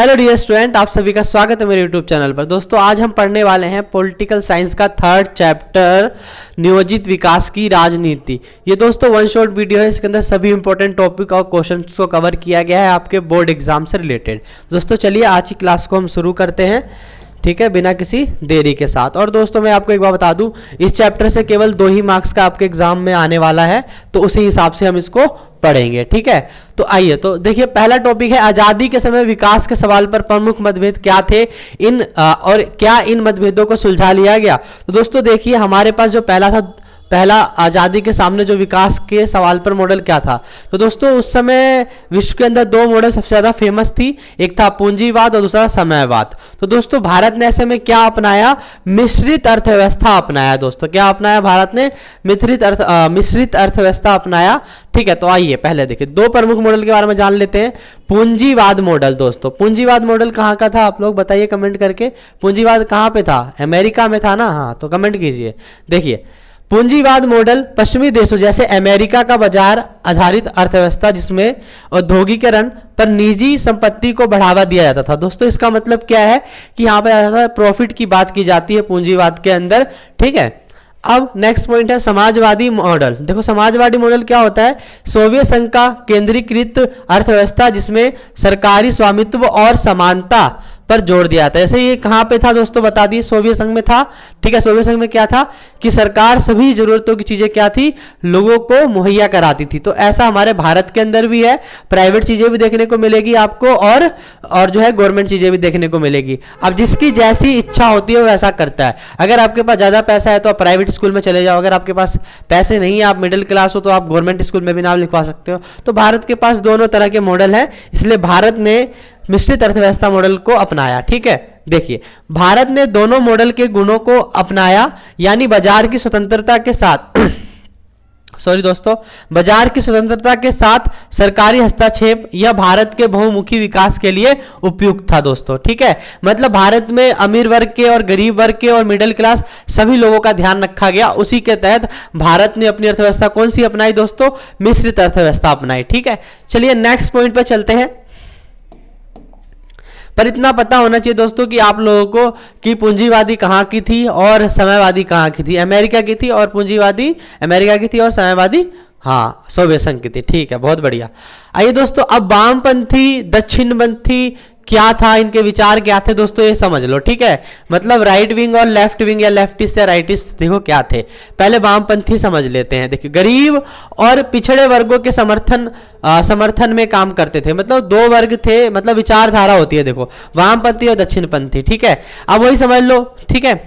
Hello dear student, आप सभी का स्वागत है मेरे यूट्यूब चैनल पर। दोस्तों आज हम पढ़ने वाले हैं पॉलिटिकल साइंस का थर्ड चैप्टर नियोजित विकास की राजनीति। ये दोस्तों वन शॉट वीडियो है, इसके अंदर सभी इंपॉर्टेंट टॉपिक और क्वेश्चंस को कवर किया गया है आपके बोर्ड एग्जाम से रिलेटेड। दोस्तों चलिए आज की क्लास को हम शुरू करते हैं, ठीक है, बिना किसी देरी के साथ। और दोस्तों मैं आपको एक बात बता दूं, इस चैप्टर से केवल 2 ही मार्क्स का आपके एग्जाम में आने वाला है, तो उसी हिसाब से हम इसको पढ़ेंगे, ठीक है। तो आइए, तो देखिए पहला टॉपिक है आजादी के समय विकास के सवाल पर प्रमुख मतभेद क्या थे, और क्या इन मतभेदों को सुलझा लिया गया। तो दोस्तों देखिए हमारे पास जो पहला आज़ादी के सामने जो विकास के सवाल पर मॉडल क्या था। तो दोस्तों उस समय विश्व के अंदर 2 मॉडल सबसे ज़्यादा फेमस थी, एक था पूंजीवाद और दूसरा समयवाद। तो दोस्तों भारत ने ऐसे में क्या अपनाया, मिश्रित अर्थव्यवस्था अपनाया। दोस्तों क्या अपनाया भारत ने, मिश्रित अर्थव्यवस्था अपनाया, ठीक है। तो आइए पहले देखिए 2 प्रमुख मॉडल के बारे में जान लेते हैं। पूंजीवाद मॉडल, दोस्तों पूंजीवाद मॉडल कहाँ का था, आप लोग बताइए कमेंट करके। पूंजीवाद कहाँ पे था, अमेरिका में था ना, हाँ तो कमेंट कीजिए। देखिए पूंजीवाद मॉडल पश्चिमी देशों जैसे अमेरिका का बाजार आधारित अर्थव्यवस्था जिसमें औद्योगिकरण पर निजी संपत्ति को बढ़ावा दिया जाता था। दोस्तों इसका मतलब क्या है कि यहाँ पे प्रॉफिट की बात की जाती है पूंजीवाद के अंदर, ठीक है। अब नेक्स्ट पॉइंट है समाजवादी मॉडल। देखो समाजवादी मॉडल क्या होता है, सोवियत संघ का केंद्रीकृत अर्थव्यवस्था जिसमें सरकारी स्वामित्व और समानता पर जोर दिया था। ऐसे ये कहाँ पे था दोस्तों बता दिए, सोवियत संघ में था, ठीक है। सोवियत संघ में क्या था कि सरकार सभी जरूरतों की चीजें क्या थी, लोगों को मुहैया कराती थी। तो ऐसा हमारे भारत के अंदर भी है, प्राइवेट चीजें भी देखने को मिलेगी आपको और जो है गवर्नमेंट चीजें भी देखने को मिलेगी। अब जिसकी जैसी इच्छा होती है वो ऐसा करता है। अगर आपके पास ज्यादा पैसा है तो आप प्राइवेट स्कूल में चले जाओ, अगर आपके पास पैसे नहीं है, आप मिडिल क्लास हो, तो आप गवर्नमेंट स्कूल में भी नाम लिखवा सकते हो। तो भारत के पास दोनों तरह के मॉडल है, इसलिए भारत ने मिश्रित अर्थव्यवस्था मॉडल को अपनाया, ठीक है। देखिए भारत ने दोनों मॉडल के गुणों को अपनाया, यानी बाजार की स्वतंत्रता के साथ बाजार की स्वतंत्रता के साथ सरकारी हस्तक्षेप यह भारत के बहुमुखी विकास के लिए उपयुक्त था दोस्तों, ठीक है। मतलब भारत में अमीर वर्ग के और गरीब वर्ग के और मिडिल क्लास सभी लोगों का ध्यान रखा गया। उसी के तहत भारत ने अपनी अर्थव्यवस्था कौन सी अपनाई दोस्तों, मिश्रित अर्थव्यवस्था अपनाई, ठीक है। चलिए नेक्स्ट पॉइंट पर चलते हैं। पर इतना पता होना चाहिए दोस्तों कि आप लोगों को कि पूंजीवादी कहाँ की थी और समयवादी कहाँ की थी। अमेरिका की थी और पूंजीवादी अमेरिका की थी और समयवादी हाँ सोवियत संघ की थी, ठीक है, बहुत बढ़िया। आइए दोस्तों अब वामपंथी दक्षिणपंथी क्या था, इनके विचार क्या थे दोस्तों ये समझ लो, ठीक है। मतलब राइट विंग और लेफ्ट विंग या लेफ्टिस्ट या राइटिस्ट देखो क्या थे। पहले वामपंथी समझ लेते हैं। देखिए गरीब और पिछड़े वर्गों के समर्थन में काम करते थे। मतलब 2 वर्ग थे, मतलब विचारधारा होती है, देखो वामपंथी और दक्षिणपंथी, ठीक है। अब वही समझ लो, ठीक है।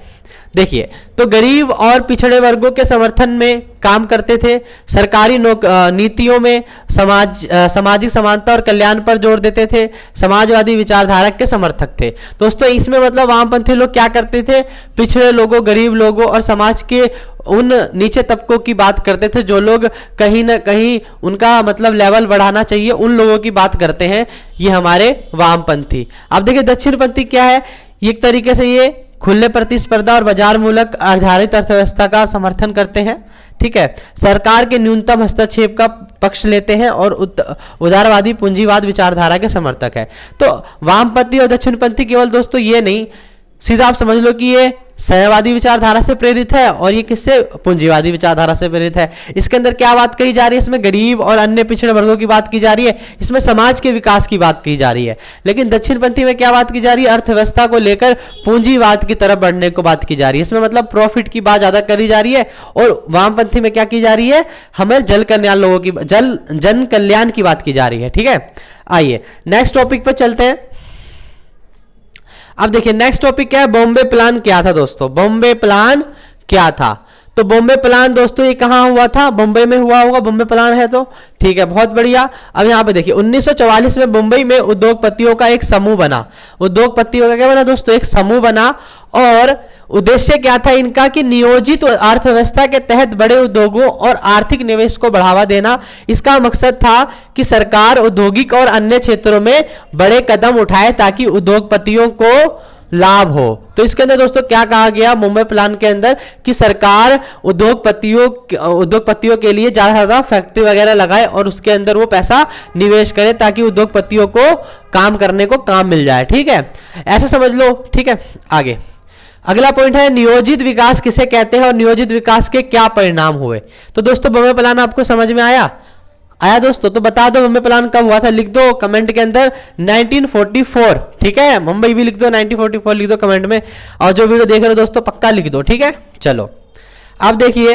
देखिए तो गरीब और पिछड़े वर्गों के समर्थन में काम करते थे, सरकारी नीतियों में सामाजिक समानता और कल्याण पर जोर देते थे, समाजवादी विचारधारा के समर्थक थे। दोस्तों इसमें मतलब वामपंथी लोग क्या करते थे, पिछड़े लोगों, गरीब लोगों और समाज के उन नीचे तबकों की बात करते थे जो लोग कहीं ना कहीं उनका मतलब लेवल बढ़ाना चाहिए, उन लोगों की बात करते हैं ये हमारे वामपंथी। अब देखिए दक्षिणपंथी क्या है, एक तरीके से ये खुले प्रतिस्पर्धा और बाजार मूलक आधारित अर्थव्यवस्था का समर्थन करते हैं, ठीक है। सरकार के न्यूनतम हस्तक्षेप का पक्ष लेते हैं और उदारवादी पूंजीवाद विचारधारा के समर्थक है। तो वामपंथी और दक्षिणपंथी केवल दोस्तों ये नहीं, सीधा आप समझ लो कि ये समयवादी विचारधारा से प्रेरित है और ये किससे, पूंजीवादी विचारधारा से प्रेरित है। इसके अंदर क्या बात कही जा रही है, इसमें गरीब और अन्य पिछड़े वर्गों की बात की जा रही है, इसमें समाज के विकास की बात की जा रही है। लेकिन दक्षिणपंथी में क्या बात की जा रही है, अर्थव्यवस्था को लेकर पूंजीवाद की तरफ बढ़ने को बात की जा रही है। इसमें मतलब प्रॉफिट की बात ज्यादा करी जा रही है। और वामपंथी में क्या की जा रही है, हमें जन कल्याण की बात की जा रही है, ठीक है। आइए नेक्स्ट टॉपिक पर चलते हैं। अब देखिए नेक्स्ट टॉपिक क्या है, बॉम्बे प्लान क्या था दोस्तों, बॉम्बे प्लान क्या था। तो बॉम्बे प्लान दोस्तों ये कहाँ हुआ था, बॉम्बे में हुआ होगा, बॉम्बे प्लान है तो ठीक है, बहुत बढ़िया। अब यहाँ पे देखिए 1944 में मुंबई में उद्योगपतियों का एक समूह बना। उद्योगपतियों का क्या बना दोस्तों, एक समूह बना। और उद्देश्य क्या था इनका कि नियोजित अर्थव्यवस्था के तहत बड़े उद्योगों और आर्थिक निवेश को बढ़ावा देना। इसका मकसद था कि सरकार औद्योगिक और अन्य क्षेत्रों में बड़े कदम उठाए ताकि उद्योगपतियों को लाभ हो। तो इसके अंदर दोस्तों क्या कहा गया मुंबई प्लान के अंदर कि सरकार उद्योगपतियों के लिए ज्यादा फैक्ट्री वगैरह लगाए और उसके अंदर वो पैसा निवेश करे ताकि उद्योगपतियों को काम करने को काम मिल जाए। ठीक है, ऐसा समझ लो। ठीक है, आगे अगला पॉइंट है नियोजित विकास किसे कहते हैं और नियोजित विकास के क्या परिणाम हुए। तो दोस्तों मुंबई प्लान आपको समझ में आया दोस्तों? तो बता दो मुंबई प्लान कब हुआ था, लिख दो कमेंट के अंदर 1944। ठीक है, मुंबई भी लिख दो, 1944 लिख दो कमेंट में, और जो वीडियो देख रहे हो दोस्तों पक्का लिख दो। ठीक है, चलो अब देखिए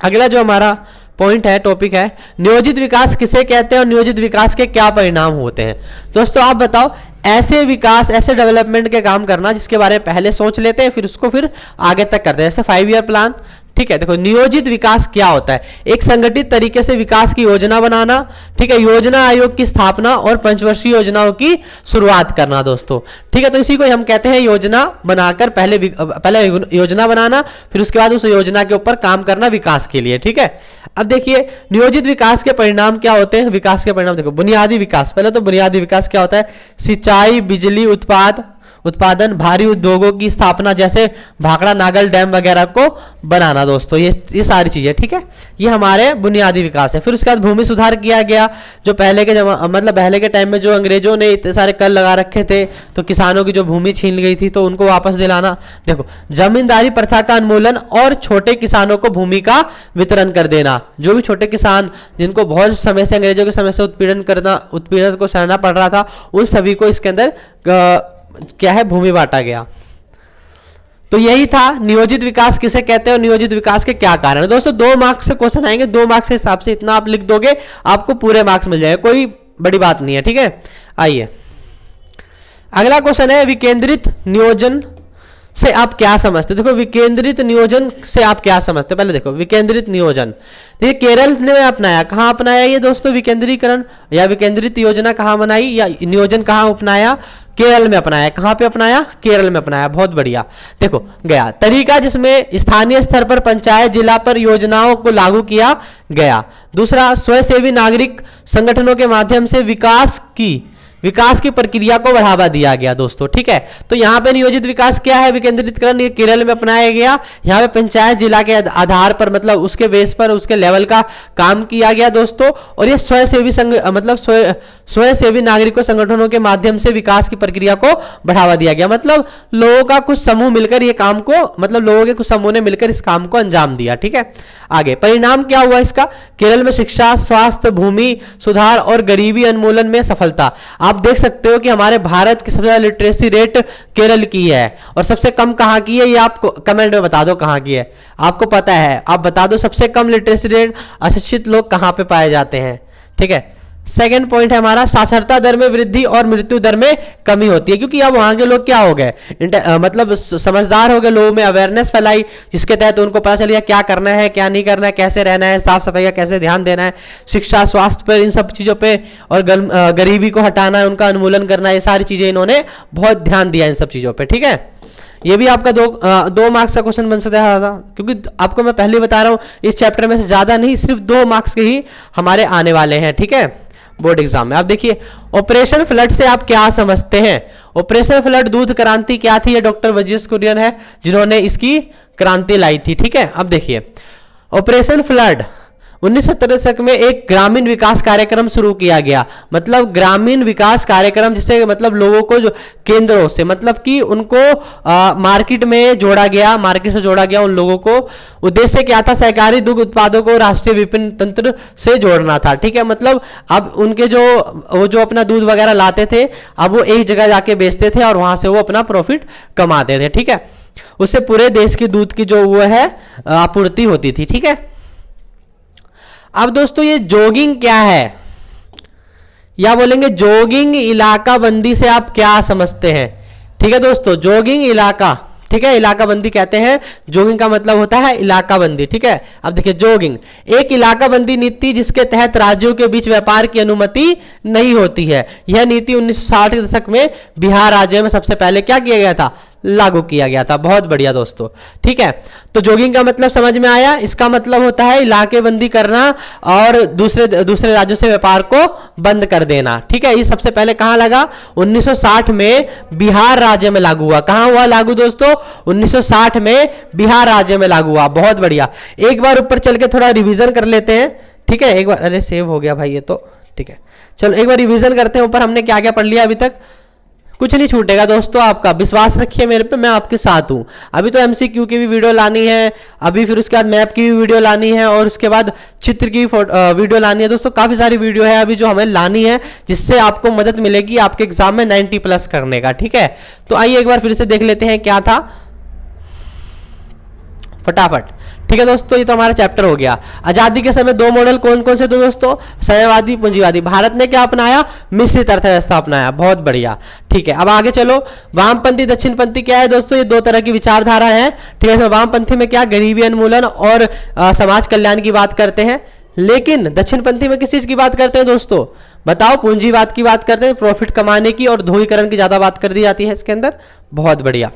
अगला जो हमारा पॉइंट है, टॉपिक है नियोजित विकास किसे कहते हैं और नियोजित विकास के क्या परिणाम होते हैं। दोस्तों आप बताओ, ऐसे विकास, ऐसे डेवलपमेंट के काम करना जिसके बारे में पहले सोच लेते हैं, फिर उसको फिर आगे तक करते हैं, जैसे 5 ईयर प्लान। ठीक है, देखो नियोजित विकास क्या होता है, एक संगठित तरीके से विकास की योजना बनाना। ठीक है, योजना आयोग की स्थापना और पंचवर्षीय योजनाओं की शुरुआत करना दोस्तों। ठीक है, तो इसी को हम कहते हैं योजना बनाकर पहले योजना बनाना, फिर उसके बाद उस योजना के ऊपर काम करना विकास के लिए। ठीक है, अब देखिए नियोजित विकास के परिणाम क्या होते हैं। विकास के परिणाम देखो, बुनियादी विकास, पहले तो बुनियादी विकास क्या होता है, सिंचाई, बिजली उत्पादन, भारी उद्योगों की स्थापना जैसे भाखड़ा नागल डैम वगैरह को बनाना दोस्तों, ये सारी चीजें। ठीक है, ये हमारे बुनियादी विकास है। फिर उसके बाद भूमि सुधार किया गया, जो पहले के टाइम में जो अंग्रेजों ने इतने सारे कर लगा रखे थे तो किसानों की जो भूमि छीन गई थी तो उनको वापस दिलाना। देखो जमींदारी प्रथा का उन्मूलन और छोटे किसानों को भूमि का वितरण कर देना। जो भी छोटे किसान जिनको बहुत समय से अंग्रेजों के समय से उत्पीड़न को सहना पड़ रहा था, उन सभी को इसके अंदर क्या है, भूमि बांटा गया। तो यही था नियोजित विकास किसे कहते हैं और नियोजित विकास के क्या कारण है। दोस्तों 2 मार्क्स से क्वेश्चन आएंगे, 2 मार्क्स के हिसाब से इतना आप लिख दोगे आपको पूरे मार्क्स मिल जाएंगे, कोई बड़ी बात नहीं है। ठीक है, आइए अगला क्वेश्चन है विकेंद्रित नियोजन से आप क्या समझते हैं। देखो विकेंद्रित नियोजन से आप क्या समझते हैं, पहले देखो विकेंद्रित नियोजन, देखिए केरल ने अपनाया, कहां अपनाया ये दोस्तों विकेंद्रीकरण या विकेंद्रित योजना कहां बनाई या नियोजन कहां अपनाया, केरल में अपनाया। कहां पे अपनाया, केरल में अपनाया, बहुत बढ़िया। देखो गया तरीका जिसमें स्थानीय स्तर पर पंचायत जिला पर योजनाओं को लागू किया गया। दूसरा स्वयंसेवी नागरिक संगठनों के माध्यम से विकास की प्रक्रिया को बढ़ावा दिया गया दोस्तों। ठीक है, तो यहाँ पे नियोजित विकास क्या है, विकेंद्रीकरण, ये केरल में अपनाया गया। यहाँ पे पंचायत जिला के आधार पर मतलब उसके बेस पर उसके लेवल का काम किया गया दोस्तों। और ये स्वयंसेवी नागरिकों संगठनों के माध्यम से विकास की प्रक्रिया को बढ़ावा दिया गया। मतलब लोगों का कुछ समूह मिलकर ये काम को, मतलब लोगों के कुछ समूह ने मिलकर इस काम को अंजाम दिया। ठीक है, आगे परिणाम क्या हुआ इसका, केरल में शिक्षा, स्वास्थ्य, भूमि सुधार और गरीबी उन्मूलन में सफलता। आप देख सकते हो कि हमारे भारत की सबसे ज्यादा लिटरेसी रेट केरल की है और सबसे कम कहां की है, ये आपको कमेंट में बता दो कहां की है, आपको पता है आप बता दो सबसे कम लिटरेसी रेट अशिक्षित लोग कहां पे पाए जाते हैं। ठीक है, सेकंड पॉइंट है हमारा साक्षरता दर में वृद्धि और मृत्यु दर में कमी होती है, क्योंकि अब वहां के लोग क्या हो गए, मतलब समझदार हो गए, लोगों में अवेयरनेस फैलाई जिसके तहत उनको पता चल गया क्या करना है क्या नहीं करना है, कैसे रहना है, साफ सफाई का कैसे ध्यान देना है, शिक्षा स्वास्थ्य पर, इन सब चीजों पे, और गरीबी को हटाना है, उनका उन्मूलन करना है, ये सारी चीजें इन्होंने बहुत ध्यान दिया इन सब चीजों पर। ठीक है, ये भी आपका दो मार्क्स का क्वेश्चन बन सकता है, क्योंकि आपको मैं पहले बता रहा हूं इस चैप्टर में से ज्यादा नहीं, सिर्फ 2 मार्क्स के ही हमारे आने वाले हैं। ठीक है, बोर्ड एग्जाम में। अब देखिए ऑपरेशन फ्लड से आप क्या समझते हैं। ऑपरेशन फ्लड दूध क्रांति क्या थी, ये डॉक्टर वजीर कुरियन है जिन्होंने इसकी क्रांति लाई थी। ठीक है, अब देखिए ऑपरेशन फ्लड 1970 दशक में एक ग्रामीण विकास कार्यक्रम शुरू किया गया। मतलब ग्रामीण विकास कार्यक्रम जिसे मतलब लोगों को जो केंद्रों से मतलब कि उनको मार्केट में जोड़ा गया, मार्केट से जोड़ा गया उन लोगों को। उद्देश्य क्या था, सहकारी दुग्ध उत्पादों को राष्ट्रीय विपणन तंत्र से जोड़ना था। ठीक है, मतलब अब उनके वो जो अपना दूध वगैरह लाते थे अब वो एक जगह जाके बेचते थे और वहां से वो अपना प्रॉफिट कमाते थे। ठीक है, उससे पूरे देश की दूध की जो वो है आपूर्ति होती थी। ठीक है, अब दोस्तों ये जॉगिंग क्या है, या बोलेंगे जॉगिंग इलाका बंदी से आप क्या समझते हैं। ठीक है दोस्तों, जॉगिंग इलाका, ठीक है, इलाका बंदी कहते हैं, जॉगिंग का मतलब होता है इलाका बंदी। ठीक है, अब देखिए जॉगिंग एक इलाका बंदी नीति जिसके तहत राज्यों के बीच व्यापार की अनुमति नहीं होती है। यह नीति 1960 के दशक में बिहार राज्य में सबसे पहले क्या किया गया था, लागू किया गया था। बहुत बढ़िया दोस्तों, ठीक है। तो जॉगिंग का मतलब समझ में आया। इसका मतलब होता है इलाकेबंदी करना और दूसरे राज्यों से व्यापार को बंद कर देना, ठीक है। ये सबसे पहले कहां लगा? 1960 में बिहार राज्य में लागू हुआ। कहां हुआ लागू दोस्तों? 1960 में बिहार राज्य में लागू हुआ। बहुत बढ़िया। एक बार ऊपर चल के थोड़ा रिवीजन कर लेते हैं, ठीक है। एक बार, अरे सेव हो गया भाई ये तो, ठीक है। चलो एक बार रिवीजन करते हैं ऊपर हमने क्या क्या पढ़ लिया अभी तक। कुछ नहीं छूटेगा दोस्तों आपका, विश्वास रखिए मेरे पे, मैं आपके साथ हूं। अभी तो एमसीक्यू की भी वीडियो लानी है, अभी फिर उसके बाद मैप की भी वीडियो लानी है, और उसके बाद चित्र की वीडियो लानी है दोस्तों। काफी सारी वीडियो है अभी जो हमें लानी है, जिससे आपको मदद मिलेगी आपके एग्जाम में 90+ करने का, ठीक है। तो आइए एक बार फिर से देख लेते हैं क्या था फटाफट, ठीक है दोस्तों। ये तो हमारा चैप्टर हो गया। आजादी के समय दो मॉडल कौन कौन से थे दोस्तों? साम्यवादी, पूंजीवादी। भारत ने क्या अपनाया? मिश्रित अर्थव्यवस्था अपनाया। बहुत बढ़िया, ठीक है। अब आगे चलो, वामपंथी दक्षिणपंथी क्या है दोस्तों? ये दो तरह की विचारधारा है, ठीक है। वामपंथी में क्या गरीबी उन्मूलन और समाज कल्याण की बात करते हैं, लेकिन दक्षिणपंथी में किस चीज की बात करते हैं दोस्तों? बताओ। पूंजीवाद की बात करते हैं, प्रॉफिट कमाने की और ध्रुवीकरण की ज्यादा बात कर दी जाती है इसके अंदर। बहुत बढ़िया।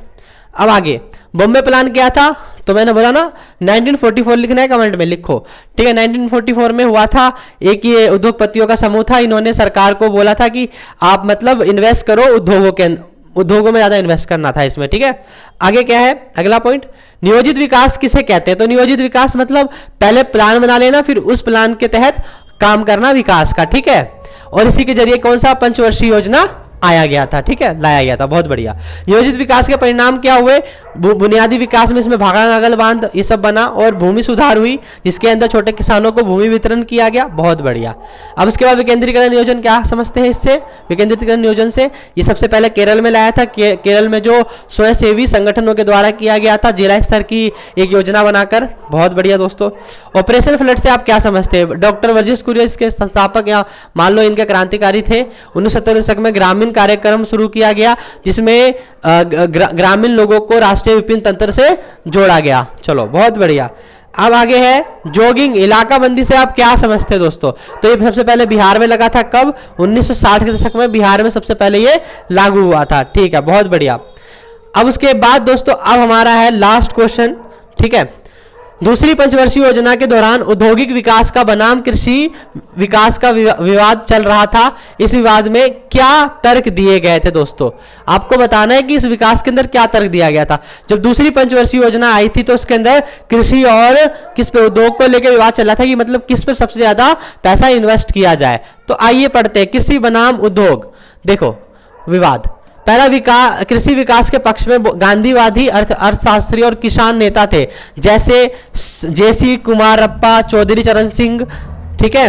अब आगे, बॉम्बे प्लान क्या था? तो मैंने बोला ना 1944 लिखना है, कमेंट में लिखो, ठीक है। 1944 में हुआ था, एक ये उद्योगपतियों का समूह था, इन्होंने सरकार को बोला था कि आप मतलब इन्वेस्ट करो उद्योगों में ज्यादा इन्वेस्ट करना था इसमें, ठीक है। आगे क्या है अगला पॉइंट? नियोजित विकास किसे कहते हैं? तो नियोजित विकास मतलब पहले प्लान बना लेना, फिर उस प्लान के तहत काम करना विकास का, ठीक है। और इसी के जरिए कौन सा? पंचवर्षीय योजना आया गया था, ठीक है, लाया गया था। बहुत बढ़िया। नियोजित विकास के परिणाम क्या हुए? बुनियादी विकास में इसमें भाखड़ा नागल बांध ये सब बना, और भूमि सुधार हुई, जिसके अंदर छोटे किसानों को भूमि वितरण किया गया। बहुत बढ़िया। अब उसके बाद विकेंद्रीकरण नियोजन क्या समझते हैं इससे? विकेंद्रीकरण नियोजन से ये सबसे पहले केरल में लाया था। केरल में जो स्वयंसेवी संगठनों के द्वारा किया गया था, जिला स्तर की एक योजना बनाकर। बहुत बढ़िया दोस्तों। ऑपरेशन फ्लड से आप क्या समझते हैं? डॉक्टर वर्गीस कुरियन इसके संस्थापक या मान लो इनके क्रांतिकारी थे। 1970 दशक में ग्रामीण कार्यक्रम शुरू किया गया, जिसमें ग्रामीण लोगों को राष्ट्रीय विपिन तंत्र से जोड़ा गया। चलो बहुत बढ़िया। अब आगे है जॉगिंग। इलाकाबंदी से आप क्या समझते हैं दोस्तों? तो ये सबसे पहले बिहार में लगा था। कब? 1960 के दशक में बिहार में सबसे पहले ये लागू हुआ था, ठीक है। बहुत बढ़िया। अब उसके बाद दोस्तों अब हमारा है लास्ट क्वेश्चन, ठीक है। दूसरी पंचवर्षीय योजना के दौरान औद्योगिक विकास का बनाम कृषि विकास का विवाद चल रहा था। इस विवाद में क्या तर्क दिए गए थे दोस्तों? आपको बताना है कि इस विकास के अंदर क्या तर्क दिया गया था। जब दूसरी पंचवर्षीय योजना आई थी तो उसके अंदर कृषि और किस पे, उद्योग को लेकर विवाद चल रहा था कि मतलब किस पे सबसे ज्यादा पैसा इन्वेस्ट किया जाए। तो आइए पढ़ते हैं, कृषि बनाम उद्योग। देखो विवाद, पहला कृषि विकास के पक्ष में गांधीवादी अर्थशास्त्री और किसान नेता थे, जैसे जेसी कुमारप्पा, चौधरी चरण सिंह, ठीक है,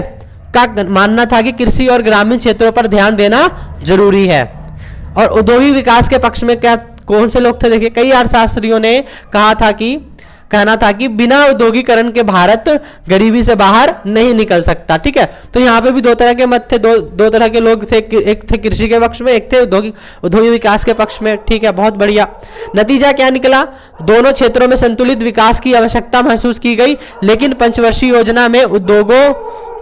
का मानना था कि कृषि और ग्रामीण क्षेत्रों पर ध्यान देना जरूरी है। और औद्योगिक विकास के पक्ष में क्या कौन से लोग थे? देखिए, कई अर्थशास्त्रियों ने कहना था कि बिना औद्योगिकरण के भारत गरीबी से बाहर नहीं निकल सकता, ठीक है। तो यहाँ पे भी दो तरह के मत थे, दो तरह के लोग थे, एक थे कृषि के पक्ष में, एक थे औद्योगिक विकास के पक्ष में, ठीक है। बहुत बढ़िया। नतीजा क्या निकला? दोनों क्षेत्रों में संतुलित विकास की आवश्यकता महसूस की गई, लेकिन पंचवर्षीय योजना में उद्योगों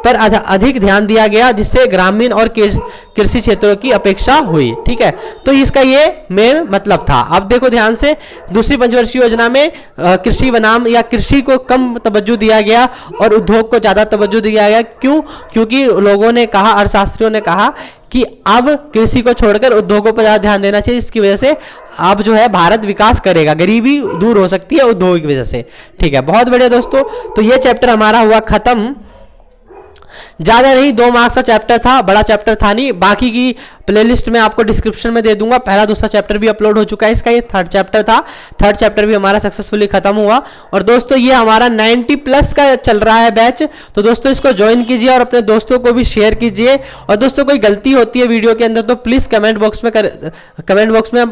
पर अधिक ध्यान दिया गया, जिससे ग्रामीण और कृषि क्षेत्रों की अपेक्षा हुई, ठीक है। तो इसका ये मेन मतलब था। अब देखो ध्यान से, दूसरी पंचवर्षीय योजना में कृषि बनाम या कृषि को कम तवज्जो दिया गया और उद्योग को ज्यादा तवज्जो दिया गया। क्यों? क्योंकि लोगों ने कहा, अर्थशास्त्रियों ने कहा कि अब कृषि को छोड़कर उद्योगों पर ज्यादा ध्यान देना चाहिए। इसकी वजह से अब जो है भारत विकास करेगा, गरीबी दूर हो सकती है उद्योग की वजह से, ठीक है। बहुत बढ़िया दोस्तों। तो ये चैप्टर हमारा हुआ खत्म। ज्यादा नहीं, 2 मार्क्स का चैप्टर था, बड़ा चैप्टर था नहीं। बाकी की प्लेलिस्ट में आपको डिस्क्रिप्शन में दे दूंगा। पहला दूसरा चैप्टर भी अपलोड हो चुका है इसका, ये 3rd चैप्टर था। 3rd चैप्टर भी हमारा सक्सेसफुली खत्म हुआ। और दोस्तों ये हमारा 90+ का चल रहा है बैच, तो दोस्तों इसको ज्वाइन कीजिए और अपने दोस्तों को भी शेयर कीजिए। और दोस्तों कोई गलती होती है वीडियो के अंदर तो प्लीज कमेंट बॉक्स में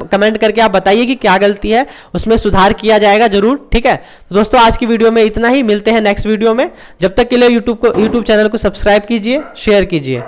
कमेंट करके आप बताइए कि क्या गलती है, उसमें सुधार किया जाएगा जरूर, ठीक है। तो दोस्तों आज की वीडियो में इतना ही, मिलते हैं नेक्स्ट वीडियो में। जब तक के लिए यूट्यूब चैनल को सब्सक्राइब कीजिए, शेयर कीजिए।